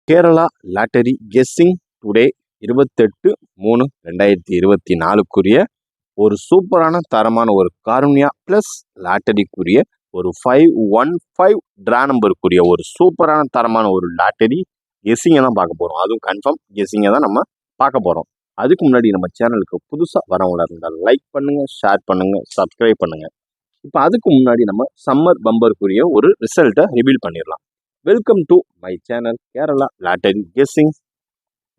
Kerala lottery guessing today 28/3/2024 ஒரு சூப்பரான தரமான ஒரு காருண்யா ப்ளஸ் லாட்டரிக்குரிய ஒரு 515 ட்ரா நம்பருக்குரிய ஒரு சூப்பரான தரமான ஒரு லாட்டரி கெஸ்ஸிங்கை தான் பார்க்க போகிறோம். அதுவும் கன்ஃபார்ம் கெஸ்ஸிங்கை தான் நம்ம பார்க்க போகிறோம். அதுக்கு முன்னாடி நம்ம சேனலுக்கு புதுசாக வரவங்களா இருந்தால் லைக் பண்ணுங்கள், ஷேர் பண்ணுங்கள், சப்ஸ்கிரைப் பண்ணுங்கள். இப்போ அதுக்கு முன்னாடி நம்ம சம்மர் பம்பருக்குரிய ஒரு ரிசல்ட்டை ரிவீல் பண்ணிடலாம். Welcome to my channel Kerala lottery guessing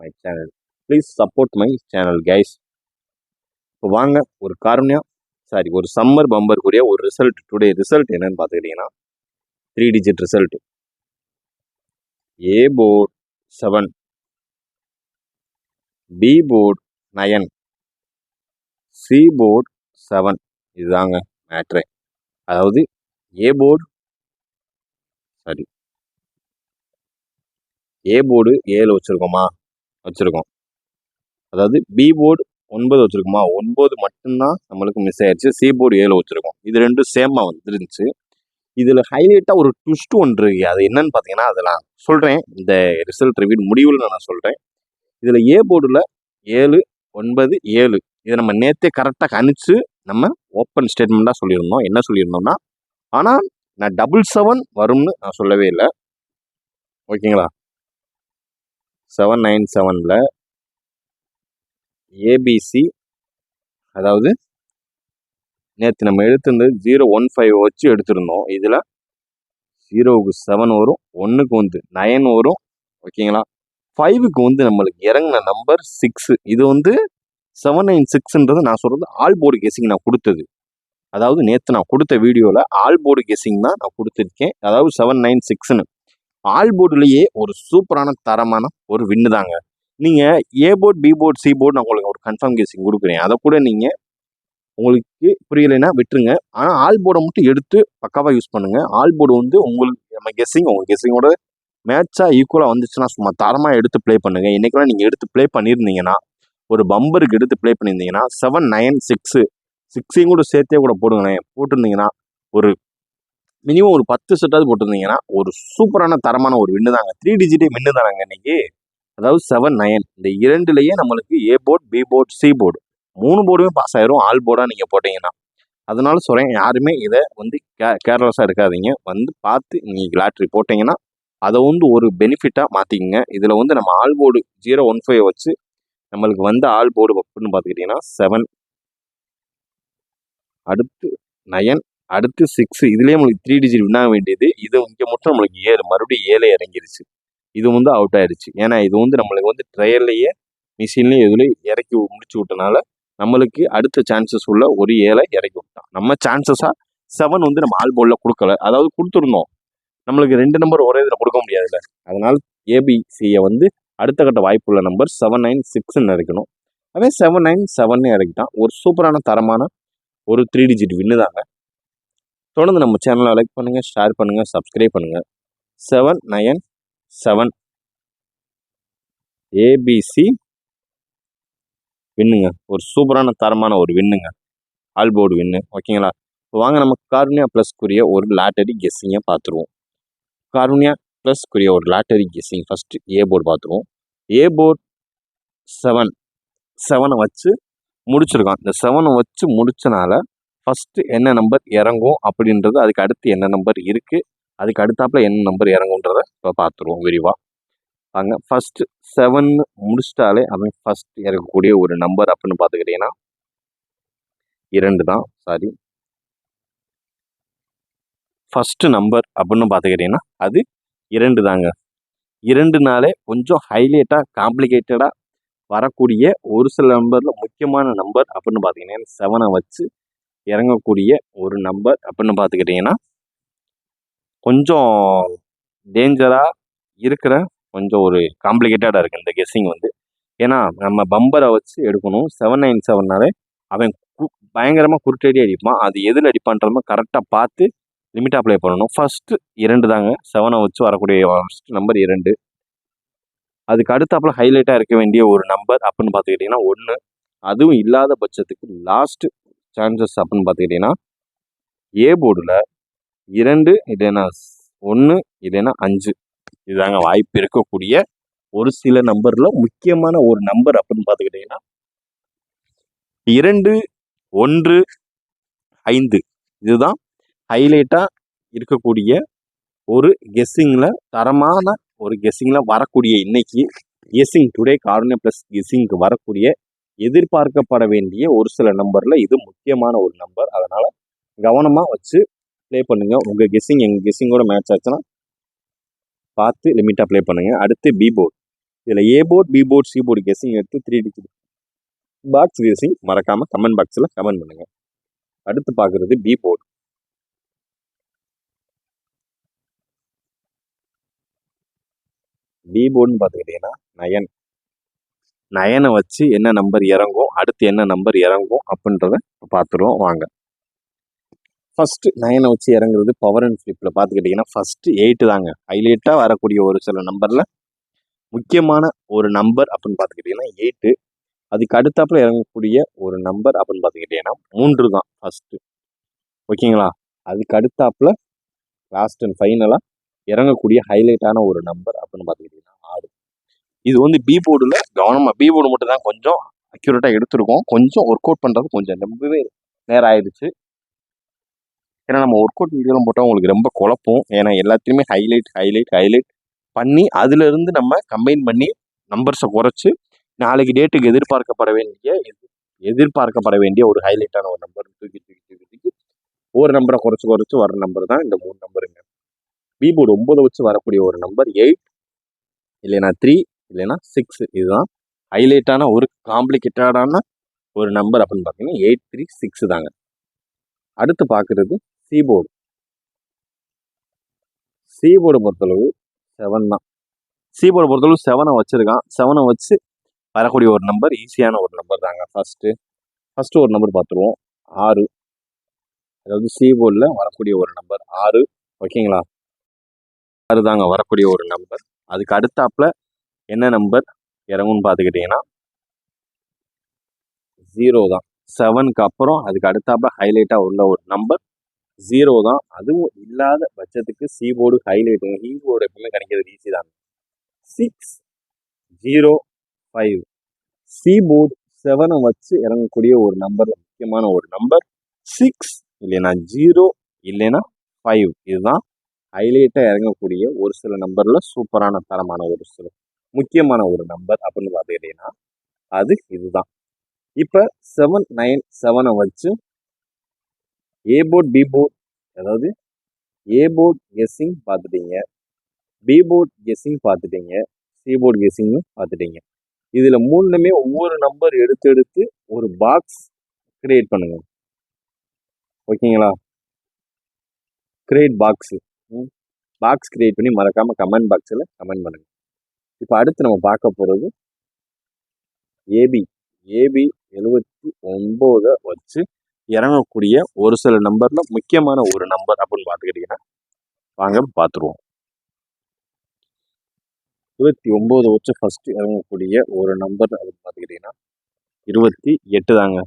my channel. Please support my channel guys. இப்போ வாங்க ஒரு சம்மர் பம்பருக்குரிய ஒரு ரிசல்ட். டுடே ரிசல்ட் என்னன்னு பார்த்துக்கிட்டிங்கன்னா 3 digit result. A board 7, B board 9, C board 7. இதுதாங்க மேட்ரே. அதாவது ஏ போர்டு 7 வச்சுருக்கோம். அதாவது பி போர்டு 9 வச்சுருக்கோமா, 9 மட்டும்தான் நம்மளுக்கு மிஸ் ஆயிடுச்சு. சி போர்டு 7 வச்சுருக்கோம். இது ரெண்டும் சேமாக வந்துருந்துச்சு. இதில் ஹைலைட்டாக ஒரு ட்விஸ்ட் ஒன்று இருக்குது. அது என்னன்னு பார்த்தீங்கன்னா, அதெல்லாம் சொல்கிறேன். இந்த ரிசல்ட் ரிவ்யூ முடிவில் நான் சொல்கிறேன். இதில் ஏ போர்டில் 7, 9, 7 இதை நம்ம நேற்றே கரெக்டாக கணிச்சு நம்ம ஓப்பன் ஸ்டேட்மெண்ட்டாக சொல்லியிருந்தோம். என்ன சொல்லியிருந்தோம்னா, ஆனால் நான் 7 வரும்னு நான் சொல்லவே இல்லை. ஓகேங்களா? 797ல் ஏபிசி, அதாவது நேற்று நம்ம எடுத்திருந்தது 015 வச்சு எடுத்திருந்தோம். இதில் 0க்கு 7 வரும், 1க்கு வந்து 9 வரும். ஓகேங்களா? 5க்கு வந்து நம்மளுக்கு இறங்கின நம்பர் 6. இது வந்து 796ன்றது நான் சொல்கிறது ஆல் போர்டு கெஸ்ஸிங் நான் கொடுத்தது. அதாவது நேற்று நான் கொடுத்த வீடியோவில் ஆல் போர்டு கெஸ்ஸிங் தான் நான் கொடுத்துருக்கேன். அதாவது 796ன்னு ஆல் போர்டுலேயே ஒரு சூப்பரான தரமான ஒரு வின்னு தாங்க. நீங்கள் A board, B board, C board நான் உங்களுக்கு ஒரு கன்ஃபார்ம் கெஸ்ஸிங் கொடுக்குறேன். அதை கூட நீங்கள் உங்களுக்கு புரியலைன்னா விட்டுருங்க. ஆனால் ஆல் போர்டை மட்டும் எடுத்து பக்காவாக யூஸ் பண்ணுங்கள். ஆல் போர்டு வந்து உங்களுக்கு நம்ம உங்கள் கெஸ்ஸிங்கோட மேட்சாக ஈக்குவலாக வந்துச்சுன்னா சும்மா தரமாக எடுத்து ப்ளே பண்ணுங்கள். இன்றைக்கெல்லாம் நீங்கள் எடுத்து ப்ளே பண்ணியிருந்தீங்கன்னா, ஒரு பம்பருக்கு எடுத்து ப்ளே பண்ணியிருந்தீங்கன்னா 796 6ஐயும் கூட சேர்த்தே கூட போடுங்களேன். போட்டிருந்தீங்கன்னா ஒரு மினிமம் ஒரு 10 செட்டாவது போட்டிருந்தீங்கன்னா ஒரு சூப்பரான தரமான ஒரு வின்னு தாங்க. 3 டிஜிட்டே வின்னு தானாங்க இன்னைக்கு. அதாவது 7-9 இந்த இரண்டுலேயே நம்மளுக்கு A board, B board, C board 3 போர்டுமே பாஸ் ஆயிரும் ஆல் போர்டாக நீங்கள் போட்டிங்கன்னா. அதனால சொல்கிறேன், யாருமே இதை வந்து கேர்லெஸ்ஸாக இருக்காதீங்க. வந்து பார்த்து நீங்கள் லாட்ரி போட்டிங்கன்னா அதை வந்து ஒரு பெனிஃபிட்டாக மாற்றிக்கிங்க. இதில் வந்து நம்ம ஆல் போர்டு 015 வச்சு நம்மளுக்கு வந்த ஆல் போர்டு அப்படின்னு பார்த்துக்கிட்டிங்கன்னா 7, அடுத்து 9, அடுத்து 6. இதுலேயே நம்மளுக்கு 3 டிஜிட் வின்னாக வேண்டியது. இது இங்கே மட்டும் நம்மளுக்கு 7, மறுபடியும் 7 இறங்கிருச்சு. இது வந்து அவுட் ஆயிடுச்சு. ஏன்னா இது வந்து நம்மளுக்கு வந்து ட்ரையல்லையே மிஷின்லேயே இதுலேயும் இறக்கி முடிச்சு விட்டனால நம்மளுக்கு அடுத்த சான்சஸ் உள்ள ஒரு 7 இறக்கி விட்டான். நம்ம சான்சஸாக 7 வந்து நம்ம ஆல் போர்டில் கொடுக்கல. அதாவது கொடுத்துருந்தோம், நம்மளுக்கு 2 நம்பர் ஒரே இதில் கொடுக்க முடியாதுல்ல. அதனால் ஏபிசியை வந்து அடுத்த கட்ட வாய்ப்புள்ள நம்பர் 796ன்னு இறக்கணும். அதே 797 இறக்கிட்டான். ஒரு சூப்பரான தரமான ஒரு 3 டிஜிட் வின்னு தாங்க. தொடர்ந்து நம்ம சேனலை லைக் பண்ணுங்கள், ஷேர் பண்ணுங்கள், சப்ஸ்கிரைப் பண்ணுங்கள். 797 ஏபிசி வின்னுங்க. ஒரு சூப்பரான தரமான ஒரு வின்னுங்க, ஆல் போர்டு வின்னு. ஓகேங்களா? இப்போ வாங்க நம்ம காருண்யா ப்ளஸ்க்குரிய ஒரு லாட்டரி கெஸ்ஸிங்கை பார்த்துருவோம். காருண்யா ப்ளஸ்க்குரிய ஒரு lottery guessing first A board பார்த்துருவோம். ஏ போர்டு 7 வச்சு முடிச்சிருக்கான். இந்த 7 வச்சு முடிச்சனால ஃபஸ்ட்டு என்ன நம்பர் இறங்கும் அப்படின்றது, அதுக்கு அடுத்து என்ன நம்பர் இருக்குது, அதுக்கு அடுத்தாப்புல என்ன நம்பர் இறங்குன்றத இப்போ பார்த்துருவோம் விரிவாக. வாங்க. ஃபஸ்ட்டு 7 முடிச்சிட்டாலே அவன் ஃபஸ்ட் இறக்கக்கூடிய ஒரு நம்பர் அப்படின்னு பார்த்துக்கிட்டிங்கன்னா 2 தான். ஃபஸ்ட்டு நம்பர் அப்படின்னு பார்த்துக்கிட்டிங்கன்னா அது 2 தாங்க. 2னாலே கொஞ்சம் ஹைலைட்டாக காம்ப்ளிகேட்டடாக வரக்கூடிய ஒரு சில நம்பரில் முக்கியமான நம்பர் அப்படின்னு பார்த்திங்கன்னா 7 வச்சு இறங்கக்கூடிய ஒரு நம்பர் அப்படின்னு பார்த்துக்கிட்டிங்கன்னா கொஞ்சம் டேஞ்சராக இருக்கிற கொஞ்சம் ஒரு காம்ப்ளிகேட்டடாக இருக்குது இந்த கெஸ்ஸிங் வந்து. ஏன்னா நம்ம பம்பரை வச்சு எடுக்கணும். 797னாலே அவன் பயங்கரமாக குருட்டடி அடிப்பான். அது எதில் அடிப்பான்றமோ கரெக்டாக பார்த்து லிமிட்டாக அப்ளை பண்ணணும். ஃபஸ்ட்டு 2 தாங்க. 7 வச்சு வரக்கூடிய ஃபஸ்ட்டு நம்பர் 2. அதுக்கு அடுத்தாப்புல ஹைலைட்டாக இருக்க வேண்டிய ஒரு நம்பர் அப்படின்னு பார்த்துக்கிட்டிங்கன்னா 1. அதுவும் இல்லாத பட்சத்துக்கு லாஸ்ட்டு சான்சஸ் அப்படின்னு பார்த்துக்கிட்டிங்கன்னா ஏ போர்டில் 2 இல்லைன்னா 1 இல்லைன்னா 5 இதுதாங்க வாய்ப்பு இருக்கக்கூடிய ஒரு சில நம்பர்ல முக்கியமான ஒரு நம்பர் அப்படின்னு பார்த்துக்கிட்டீங்கன்னா 2, 1, 5 இதுதான் ஹைலைட்டா இருக்கக்கூடிய ஒரு கெஸ்ஸிங்ல தரமான ஒரு கெஸ்ஸிங்ல வரக்கூடிய இன்னைக்கு கெஸ்ஸிங் டுடே கார்னியா பிளஸ் கெஸ்ஸிங்க்கு வரக்கூடிய எதிர்பார்க்கப்பட வேண்டிய ஒரு சில நம்பர்ல இது முக்கியமான ஒரு நம்பர். அதனால கவனமா வச்சு ப்ளே பண்ணுங்க. உங்க கெஸ்ஸிங் எங்க கெஸ்ஸிங்கோட மேட்ச் ஆச்சுன்னா பார்த்து லிமிட்டா ப்ளே பண்ணுங்க. அடுத்து பி போர்டு. இதுல A board, B board, C board guessing எடுத்து 3 டிஜிட் பாக்ஸ் கெஸ்ஸிங் மறக்காம கமெண்ட் பாக்ஸ்ல கமெண்ட் பண்ணுங்க. அடுத்து பார்க்கறது பி போர்டு. பி போர்டுன்னு பார்த்துக்கிட்டீங்கன்னா 9. 9 வச்சு என்ன நம்பர் இறங்கும், அடுத்து என்ன நம்பர் இறங்கும் அப்படின்றத பார்த்துருவோம் வாங்க. ஃபர்ஸ்ட் 9 வச்சு இறங்குறது பவர் அண்ட் ஃபிளிப்ல பார்த்துக்கிட்டிங்கன்னா ஃபர்ஸ்ட் 8 தாங்க ஹைலைட்டாக வரக்கூடிய ஒரு சில நம்பர்ல முக்கியமான ஒரு நம்பர் அப்படின்னு பார்த்துக்கிட்டிங்கன்னா 8. அதுக்கு அடுத்தாப்புல இறங்கக்கூடிய ஒரு நம்பர் அப்படின்னு பார்த்துக்கிட்டிங்கன்னா 3 தான் ஃபர்ஸ்ட். ஓகேங்களா? அதுக்கு அடுத்தாப்புல லாஸ்ட் அண்ட் ஃபைனலாக இறங்கக்கூடிய ஹைலைட்டான ஒரு நம்பர் அப்படின்னு பார்த்துக்கிட்டிங்கன்னா 6. இது வந்து பி போர்டில் கவனமாக பி போர்டு மட்டும் தான் கொஞ்சம் அக்யூரேட்டாக எடுத்திருக்கோம். கொஞ்சம் ஒர்க் அவுட் பண்ணுறது கொஞ்சம் ரொம்பவே நேரம் ஆயிடுச்சு. ஏன்னா நம்ம ஒர்க் அவுட் வீடியோலாம் போட்டால் உங்களுக்கு ரொம்ப குழப்பம். ஏன்னா எல்லாத்தையுமே ஹைலைட் பண்ணி அதிலிருந்து நம்ம கம்பைன் பண்ணி நம்பர்ஸை குறைச்சி நாளைக்கு டேட்டுக்கு எதிர்பார்க்கப்பட வேண்டிய ஒரு ஹைலைட்டான ஒரு நம்பர் தூக்கி ஒரு நம்பரை குறைச்சி வர நம்பர் தான் இந்த 3 நம்பருங்க. பி போர்டு 9 வச்சு வரக்கூடிய ஒரு நம்பர் 8 இல்லைன்னா 3 இல்லைன்னா 6. இதுதான் ஹைலைட்டான ஒரு காம்ப்ளிகேட்டடான ஒரு நம்பர் அப்படின்னு பார்த்தீங்கன்னா 836 தாங்க. அடுத்து பார்க்கறது சி போர்டு. சி போர்டை பொறுத்தளவு 7 தான். சி போர்டை பொறுத்தளவு 7 வச்சிருக்கான். 7 வச்சு வரக்கூடிய ஒரு நம்பர் ஈஸியான ஒரு நம்பர் தாங்க. ஃபர்ஸ்ட் ஒரு நம்பர் பார்த்துருவோம் 6. அதாவது சி போர்டில் வரக்கூடிய ஒரு நம்பர் 6. ஓகேங்களா? 6 தாங்க வரக்கூடிய ஒரு நம்பர். அதுக்கு அடுத்தாப்புல என்ன நம்பர் இறங்கும்னு பார்த்துக்கிட்டிங்கன்னா 0 தான். 7க்கு அப்புறம் அதுக்கு அடுத்தாப்புல ஹைலைட்டாக உள்ள ஒரு நம்பர் 0 தான். அதுவும் இல்லாத பட்சத்துக்கு சி போர்டு ஹைலைட்டுங்க. சி போர்டு எப்பவுமே கிடைக்கிறது ஈஸி தான். 605. சி போர்டு 7 வச்சு இறங்கக்கூடிய ஒரு நம்பர் முக்கியமான ஒரு நம்பர் 6 இல்லைன்னா 0 இல்லைன்னா 5. இதுதான் ஹைலைட்டாக இறங்கக்கூடிய ஒரு சில நம்பர்ல சூப்பரான தரமான ஒரு சில முக்கியமான ஒரு நம்பர் அப்படின்னு பார்த்துக்கிட்டீங்கன்னா அது இதுதான். இப்போ 7, 9, 7 வச்சு ஏ போர்ட் பி போர்ட் அதாவது ஏ போர்ட் கெஸ்ஸிங் பார்த்துட்டீங்க, பி போர்ட் கெஸ்ஸிங் பார்த்துட்டீங்க, சி போர்ட் கெஸ்ஸிங்கும் பார்த்துட்டீங்க. இதில் 3மே ஒவ்வொரு நம்பர் எடுத்து ஒரு பாக்ஸ் கிரியேட் பண்ணுங்க. ஓகேங்களா? கிரியேட் பாக்ஸ் கிரியேட் பண்ணி மறக்காமல் கமெண்ட் பாக்ஸில் கமெண்ட் பண்ணுங்க. இப்போ அடுத்து நம்ம பார்க்க போகிறது ஏபி 79 வச்சு இறங்கக்கூடிய ஒரு சில நம்பர்ல முக்கியமான ஒரு நம்பர் அப்படின்னு பார்த்துக்கிட்டீங்கன்னா வாங்க பார்த்துருவோம். 29 வச்சு ஃபர்ஸ்ட் இறங்கக்கூடிய ஒரு நம்பர் அப்படின்னு பார்த்துக்கிட்டீங்கன்னா 28 தாங்க.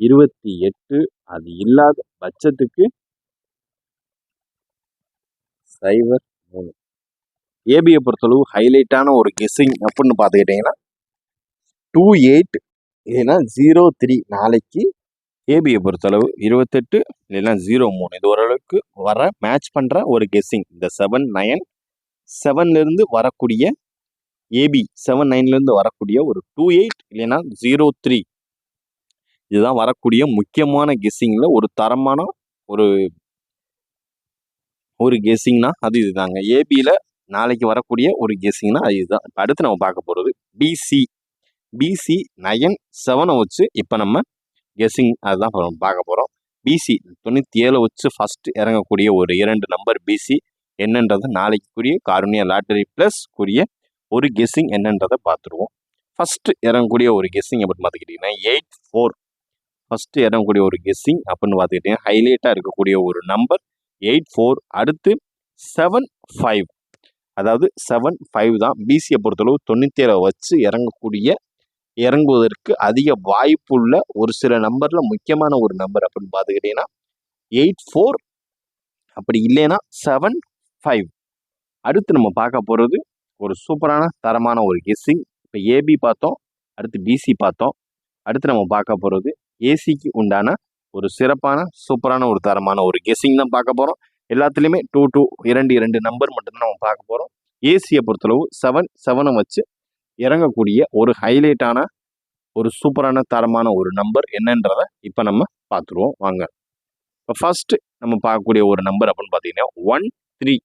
28 அது இல்லாத பட்சத்துக்கு 03. ஏபியை பொறுத்தளவு ஹைலைட்டான ஒரு கெஸ்ஸிங் அப்படின்னு பார்த்துக்கிட்டீங்கன்னா 28 இல்லைன்னா 03. நாளைக்கு ஏபியை பொறுத்தளவு 28 இல்லைன்னா 03. இது ஓரளவுக்கு வர மேட்ச் பண்ணுற ஒரு கெஸ்ஸிங். இந்த 7, 9, 7லேருந்து வரக்கூடிய ஏபி 7, 9லேருந்து வரக்கூடிய ஒரு 28 இல்லைன்னா 03. இதுதான் வரக்கூடிய முக்கியமான கெஸ்ஸிங்கில் ஒரு தரமான ஒரு கெஸ்ஸிங்னா அது இதுதாங்க. ஏபியில் நாளைக்கு வரக்கூடிய ஒரு கெஸ்ஸிங்னா அது இதுதான். இப்போ அடுத்து நம்ம பார்க்க போகிறது பிசி 9, 7 வச்சு இப்போ நம்ம கெஸ்ஸிங் அதுதான் பார்க்க போகிறோம். பிசி 97 வச்சு ஃபர்ஸ்ட் இறங்கக்கூடிய ஒரு 2 நம்பர் பிசி என்னன்றது நாளைக்குரிய கார்னியா லாட்டரி ப்ளஸ் கூடிய ஒரு கெஸ்ஸிங் என்னன்றதை பார்த்துருவோம். ஃபர்ஸ்ட் இறங்கக்கூடிய ஒரு கெஸ்ஸிங் அப்படின்னு பார்த்துக்கிட்டிங்கன்னா 84. ஃபர்ஸ்ட் இறங்கக்கூடிய ஒரு கெஸ்ஸிங் அப்படின்னு பார்த்துக்கிட்டிங்கன்னா ஹைலைட்டாக இருக்கக்கூடிய ஒரு நம்பர் 84. அடுத்து 75. அதாவது 75 தான் பிசியை பொறுத்தளவு 97 வச்சு இறங்குவதற்கு அதிக வாய்ப்புள்ள ஒரு சில நம்பர்ல முக்கியமான ஒரு நம்பர் அப்படின்னு பார்த்துக்கிட்டீங்கன்னா 84. அப்படி இல்லைன்னா 75. அடுத்து நம்ம பார்க்க போறது ஒரு சூப்பரான தரமான ஒரு கெஸ்ஸிங். இப்போ ஏபி பார்த்தோம், அடுத்து பிசி பார்த்தோம். அடுத்து நம்ம பார்க்க போகிறது ஏசிக்கு உண்டான ஒரு சிறப்பான சூப்பரான ஒரு தரமான ஒரு கெஸ்ஸிங் தான் பார்க்க போகிறோம். எல்லாத்துலேயுமே 2 2 நம்பர் மட்டும்தான் நம்ம பார்க்க போகிறோம். ஏசியை பொறுத்தளவு 7 வச்சு இறங்கக்கூடிய ஒரு ஹைலைட்டான ஒரு சூப்பரான தரமான ஒரு நம்பர் என்னன்றதை இப்போ நம்ம பார்த்துருவோம் வாங்க. இப்போ ஃபர்ஸ்ட் நம்ம பார்க்கக்கூடிய ஒரு நம்பர் அப்படின்னு பார்த்தீங்கன்னா 13.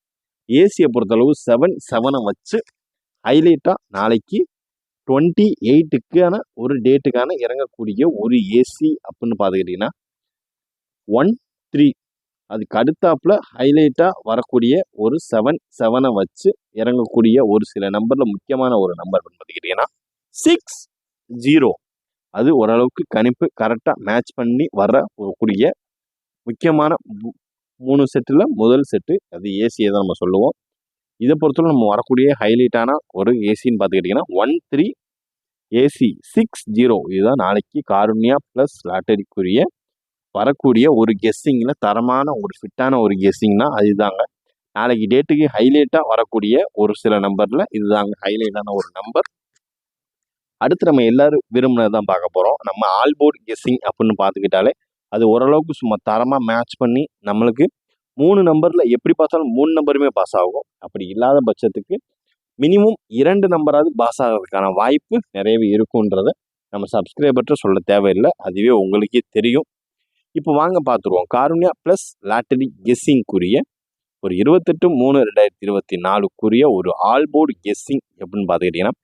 ஏசியை பொறுத்தளவு 7 வச்சு ஹைலைட்டாக நாளைக்கு 28க்கான ஒரு டேட்டுக்கான இறங்கக்கூடிய ஒரு ஏசி அப்படின்னு பார்த்துக்கிட்டிங்கன்னா 13. அதுக்கு அடுத்தாப்புல ஹைலைட்டாக வரக்கூடிய ஒரு 7 வச்சு இறங்கக்கூடிய ஒரு சில நம்பரில் முக்கியமான ஒரு நம்பர் அப்படின்னு பார்த்துக்கிட்டிங்கன்னா 60. அது ஓரளவுக்கு கணிப்பு கரெக்டாக மேட்ச் பண்ணி வரக்கூடிய முக்கியமான 3 செட்டில் முதல் செட்டு அது ஏசியை தான் நம்ம சொல்லுவோம். இதை பொறுத்தவரை நம்ம வரக்கூடிய ஹைலைட்டான ஒரு ஏசின்னு பார்த்துக்கிட்டிங்கன்னா 13 ஏசி 60. இதுதான் நாளைக்கு காருண்யா ப்ளஸ் லாட்டரிக்குரிய வரக்கூடிய ஒரு கெஸ்ஸிங்கில் தரமான ஒரு ஃபிட்டான ஒரு கெஸ்ஸிங்னா அதுதாங்க. நாளைக்கு டேட்டுக்கு ஹைலைட்டாக வரக்கூடிய ஒரு சில நம்பரில் இதுதாங்க ஹைலைட்டான ஒரு நம்பர். அடுத்து நம்ம எல்லாரும் விரும்பினது தான் பார்க்க போகிறோம். நம்ம ஆல்போர்ட் கெஸ்ஸிங் அப்படின்னு பார்த்துக்கிட்டாலே அது ஓரளவுக்கு சும்மா தரமாக மேட்ச் பண்ணி நம்மளுக்கு 3 நம்பரில் எப்படி பார்த்தாலும் 3 நம்பருமே பாஸ் ஆகும். அப்படி இல்லாத பட்சத்துக்கு மினிமம் 2 நம்பராவது பாஸ் ஆகிறதுக்கான வாய்ப்பு நிறையவே இருக்குன்றதை நம்ம சப்ஸ்கிரைபர்கிட்ட சொல்ல தேவையில்லை, அதுவே உங்களுக்கே தெரியும். இப்போ வாங்க பார்த்துருவோம். காருண்யா ப்ளஸ் லாட்டரி கெஸ்ஸிங்குரிய ஒரு 28/3/2024 ஒரு ஆல்போர்டு கெஸ்ஸிங் எப்படின்னு பார்த்துக்கிட்டிங்கன்னா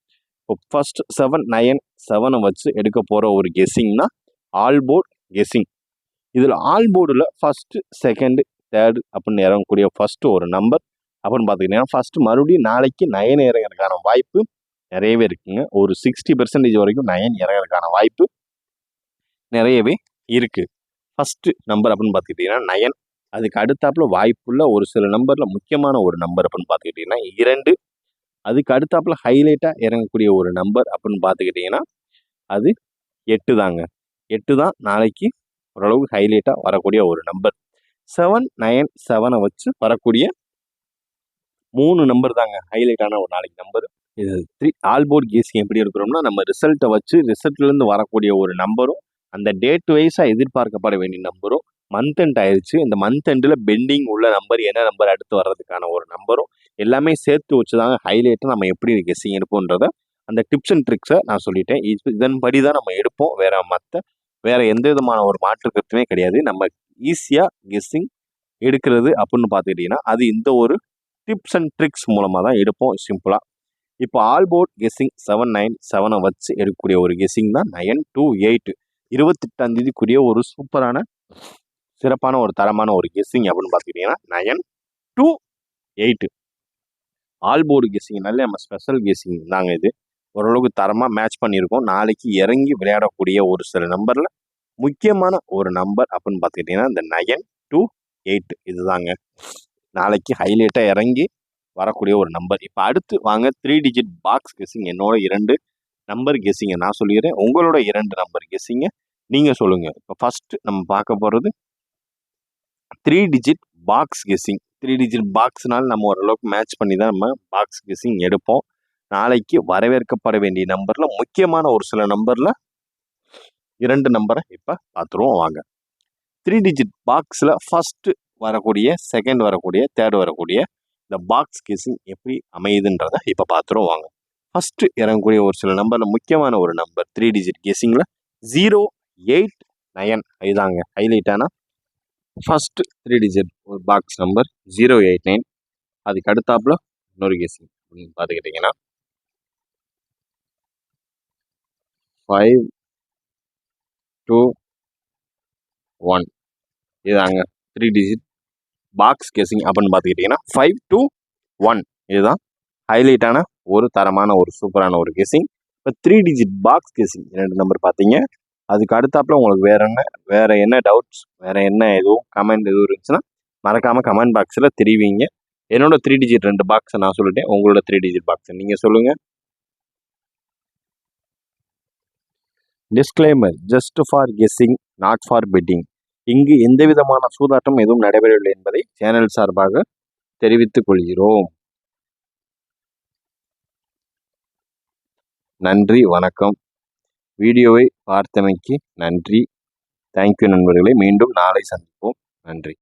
இப்போ ஃபர்ஸ்ட் 7 வச்சு எடுக்க போகிற ஒரு கெஸ்ஸிங்னா ஆல்போர்ட் கெஸ்ஸிங். இதில் ஆல்போர்டில் ஃபஸ்ட்டு செகண்டு தேர்டு அப்படின்னு இறங்கக்கூடிய ஃபஸ்ட்டு ஒரு நம்பர் அப்படின்னு பார்த்துக்கிட்டிங்கன்னா ஃபஸ்ட்டு மறுபடியும் நாளைக்கு 9 இறங்கிறதுக்கான வாய்ப்பு நிறையவே இருக்குங்க. ஒரு 60% வரைக்கும் 9 இறங்கிறதுக்கான வாய்ப்பு நிறையவே இருக்குது. ஃபஸ்ட்டு நம்பர் அப்படின்னு பார்த்துக்கிட்டிங்கன்னா 9. அதுக்கு அடுத்தாப்புல வாய்ப்புள்ள ஒரு சில நம்பரில் முக்கியமான ஒரு நம்பர் அப்படின்னு பார்த்துக்கிட்டிங்கன்னா 2. அதுக்கு அடுத்தாப்புல ஹைலைட்டாக இறங்கக்கூடிய ஒரு நம்பர் அப்படின்னு பார்த்துக்கிட்டிங்கன்னா அது 8 தாங்க. 8 தான் நாளைக்கு ஓரளவுக்கு ஹைலைட்டாக வரக்கூடிய ஒரு நம்பர். 7 9 7 வச்சு வரக்கூடிய 3 நம்பர் தாங்க ஹைலைட்டான ஒரு நாளைக்கு நம்பர். இது 3 ஆல்போர்ட் கெஸ்ஸிங் எப்படி இருக்கிறோம்னா நம்ம ரிசல்ட்டை வச்சு ரிசல்ட்லேருந்து வரக்கூடிய ஒரு நம்பரும் அந்த டேட் வைஸாக எதிர்பார்க்கப்பட வேண்டிய நம்பரும் மந்த் எண்ட் ஆயிடுச்சு. இந்த மந்த் எண்டில் பெண்டிங் உள்ள நம்பர் என்ன நம்பர் அடுத்து வர்றதுக்கான ஒரு நம்பரும் எல்லாமே சேர்த்து வச்சு தாங்க ஹைலைட்டாக நம்ம எப்படி கெஸ்ஸிங் எடுப்போன்றதை அந்த டிப்ஸ் அண்ட் ட்ரிக்ஸை நான் சொல்லிட்டேன். இதன்படி தான் நம்ம எடுப்போம். வேற எந்த விதமான ஒரு மாற்று கருத்துமே கிடையாது. நம்ம ஈஸியாக கெஸ்ஸிங் எடுக்கிறது அப்படின்னு பார்த்துக்கிட்டிங்கன்னா அது இந்த ஒரு டிப்ஸ் அண்ட் ட்ரிக்ஸ் மூலமாக தான் எடுப்போம் சிம்பிளாக. இப்போ ஆல்போர்ட் கெஸ்ஸிங் 7 9 7 வச்சு எடுக்கக்கூடிய ஒரு கெஸ்ஸிங் தான் 9 to 8 28 ஒரு சூப்பரான சிறப்பான ஒரு தரமான ஒரு கெஸ்ஸிங் அப்படின்னு பார்த்துக்கிட்டிங்கன்னா 9 to 8 ஆல்போர்டு கெஸ்ஸிங்னாலே நம்ம ஸ்பெஷல் கெஸ்ஸிங் தாங்க. இது ஓரளவுக்கு தரமாக மேட்ச் பண்ணியிருக்கோம். நாளைக்கு இறங்கி விளையாடக்கூடிய ஒரு சில நம்பரில் முக்கியமான ஒரு நம்பர் அப்படின்னு பார்த்துக்கிட்டிங்கன்னா இந்த 9 to 8 இதுதாங்க நாளைக்கு ஹைலைட்டாக இறங்கி வரக்கூடிய ஒரு நம்பர். இப்போ அடுத்து வாங்க 3 டிஜிட் பாக்ஸ் கெஸ்ஸிங். என்னோட 2 நம்பர் கெஸ்ஸிங்கை நான் சொல்லிடுறேன், உங்களோட 2 நம்பர் கெஸ்ஸிங்கை நீங்கள் சொல்லுங்கள். இப்போ ஃபஸ்ட்டு நம்ம பார்க்க போகிறது 3 டிஜிட் பாக்ஸ் கெஸ்ஸிங். 3 டிஜிட் பாக்ஸ்னால நம்ம ஓரளவுக்கு மேட்ச் பண்ணி தான் நம்ம பாக்ஸ் கெஸ்ஸிங் எடுப்போம். நாளைக்கு வரவேற்கப்பட வேண்டிய நம்பரில் முக்கியமான ஒரு சில நம்பரில் 2 நம்பரை இப்போ பார்த்துருவோம் வாங்க. 3 டிஜிட் பாக்ஸில் ஃபஸ்ட்டு வரக்கூடிய, செகண்ட் வரக்கூடிய, தேர்டு வரக்கூடிய இந்த பாக்ஸ் கெஸ்ஸிங் எப்படி அமையுதுன்றதை இப்போ பார்த்துருவோம் வாங்க. ஃபஸ்ட்டு இறங்கக்கூடிய ஒரு சில நம்பரில் முக்கியமான ஒரு நம்பர் 3 டிஜிட் கெஸ்ஸிங்கில் 0 8 9 இதுதாங்க ஹைலைட்டான ஃபஸ்ட்டு 3 டிஜிட் ஒரு பாக்ஸ் நம்பர் 089. அதுக்கு அடுத்தாப்புல இன்னொரு கெஸ்ஸிங் அப்படின்னு பார்த்துக்கிட்டிங்கன்னா 5 2 1 இதுதாங்க 3 டிஜிட் பாக்ஸ் கெஸ்ஸிங் அப்படின்னு பார்த்துக்கிட்டிங்கன்னா 5 to 1 இதுதான் ஹைலைட்டான ஒரு தரமான ஒரு சூப்பரான ஒரு கெஸ்ஸிங். இப்போ 3 டிஜிட் பாக்ஸ் கெஸ்ஸிங் 2 நம்பர் பார்த்தீங்க. அதுக்கு அடுத்தாப்புல உங்களுக்கு வேறு என்ன டவுட்ஸ், வேறு என்ன எதுவும் கமெண்ட் எதுவும் இருந்துச்சுன்னா மறக்காமல் கமெண்ட் பாக்ஸில் தெரிவிங்க. என்னோட 3 டிஜிட் 2 பாக்ஸை நான் சொல்லிட்டேன், உங்களோட 3 டிஜிட் பாக்ஸை நீங்கள் சொல்லுங்கள். Disclaimer just for guessing not for betting. இங்கு எந்த விதமான சூதாட்டம் எதுவும் நடைபெறவில்லை என்பதை சேனல் சார்பாக தெரிவித்துக் கொள்கிறோம். நன்றி, வணக்கம். வீடியோவை பார்த்தமைக்கு நன்றி. தேங்க்யூ நண்பர்களே. மீண்டும் நாளை சந்திப்போம். நன்றி.